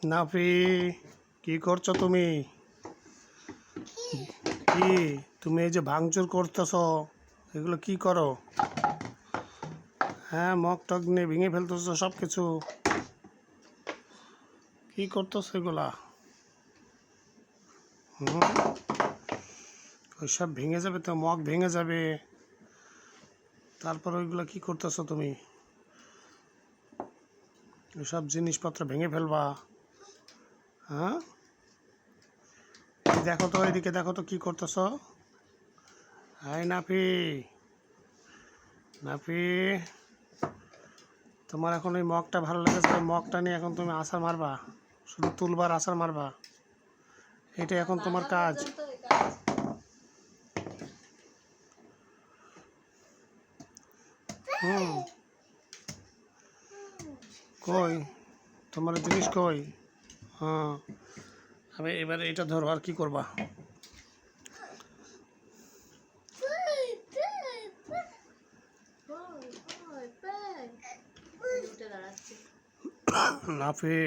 নাফি, কি করছো তুমি? কি তুমি এই যে ভাঙচুর করতেছ, এগুলো কি করো? হ্যাঁ, মগ টগ নিয়ে ভেঙে ফেলতেছো সব কিছু, কি করতেছো এগুলা? ওইসব ভেঙে যাবে তো, মগ ভেঙে যাবে। তারপর ওইগুলো কি করতেছো তুমি? ওইসব জিনিসপত্র ভেঙে ফেলবা। হ্যাঁ, দেখো তো, এদিকে দেখো তো কি করতেছ। হাই নাফি, নাফি, তোমার এখন ওই মগটা ভালো লেগেছে, ওই মগটা নিয়ে এখন তুমি আছাড় মারবা, শুধু তুলবার আছাড় মারবা, এটা এখন তোমার কাজ। কই তোমার জিনিস কই? হ্যাঁ, আমি এবারে এটা ধরো, আর কি করবা? নাফি,